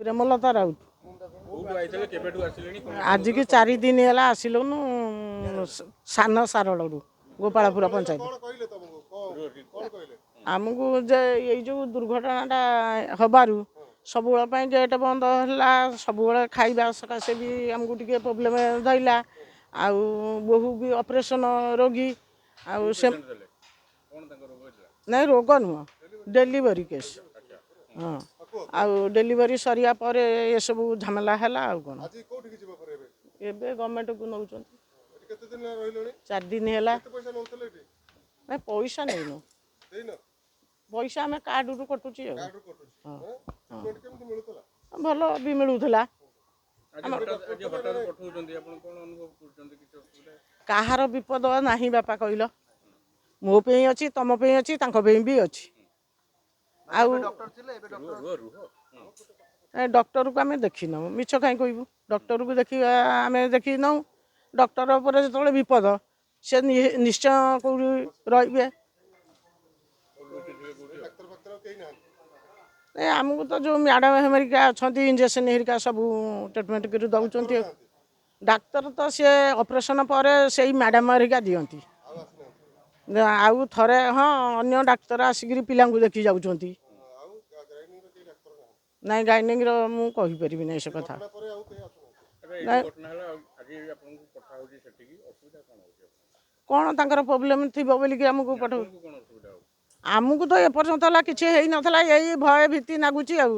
ପ୍ରେମଲତା ରାଉତ। କୋଉଠୁ ଆଇଥିଲେ କେବେଠୁ ଆସିଲେଣି ଆଜିକି 4 ଦିନ ହେଲା ଆସିଲୁନୁ ସାନ ସାରଳରୁ ଗୋପାଳପୁର ପଞ୍ଚାୟତ। ଆମକୁ ଯେ ଏଇ ଯେଉଁ ଦୁର୍ଘଟଣାଟା ହେବାରୁ ସବୁବେଳେ ପାଇଁ ଗେଟ୍ ବନ୍ଦ ହେଲା, ସବୁବେଳେ ଖାଇବା ସକାଶେ ବି ଆମକୁ ଟିକେ ପ୍ରୋବ୍ଲେମ୍ ଧଇଲା। ଆଉ ବୋହୂ ବି ଅପରେସନ୍ ରୋଗୀ। ଆଉ ସେ ନାଇଁ ରୋଗ ନୁହଁ, ଡେଲିଭରି କେସ୍। ହଁ, ଆଉ ଡେଲିଭରି ସରିବା ପରେ ଏସବୁ ଝାମେଲା ହେଲା। ଆଉ କ'ଣ ଏବେ ଗଭର୍ଣ୍ଣମେଣ୍ଟକୁ ନେଉଛନ୍ତି। 4 ଦିନ ହେଲା। ନାଇଁ ପଇସା ନେଇନୁ, ପଇସା ଆମେ କାର୍ଡରୁ କଟୁଛି। ଆଉ ଭଲ ବି ମିଳୁଥିଲା। କାହାର ବିପଦ ନାହିଁ ବାପା କହିଲ, ମୋ ପାଇଁ ଅଛି, ତମ ପାଇଁ ଅଛି, ତାଙ୍କ ପାଇଁ ବି ଅଛି। ଆଉ ଡକ୍ଟରକୁ ଆମେ ଦେଖିନାହୁଁ, ମିଛ କାହିଁ କହିବୁ। ଡକ୍ଟରକୁ ଆମେ ଦେଖିନାହୁଁ। ଡକ୍ଟର ଉପରେ ଯେତେବେଳେ ବିପଦ ସେ ନିଶ୍ଚୟ କେଉଁଠି ରହିବେ। ଆମକୁ ତ ଯେଉଁ ମ୍ୟାଡ଼ାମ୍ ହେରିକା ଅଛନ୍ତି ଇଞ୍ଜେକ୍ସନ୍ ହେରିକା ସବୁ ଟ୍ରିଟମେଣ୍ଟ କରି ଦେଉଛନ୍ତି। ଡାକ୍ତର ତ ସିଏ ଅପରେସନ୍ ପରେ ସେଇ ମ୍ୟାଡ଼ାମ୍ ହେରିକା ଦିଅନ୍ତି। ଆଉ ଥରେ ହଁ ଅନ୍ୟ ଡାକ୍ତର ଆସିକିରି ପିଲାଙ୍କୁ ଦେଖି ଯାଉଛନ୍ତି। ନାଇଁ ଗାଇନିଂର ମୁଁ କହିପାରିବି ନାହିଁ ସେ କଥା। କ'ଣ ତାଙ୍କର ପ୍ରୋବ୍ଲେମ୍ ଥିବ ବୋଲିକି ଆମକୁ ପଠାଉ। ଆମକୁ ତ ଏପର୍ଯ୍ୟନ୍ତ ହେଲା କିଛି ହେଇନଥିଲା, ଏଇ ଭୟ ଭୀତି ଲାଗୁଛି ଆଉ।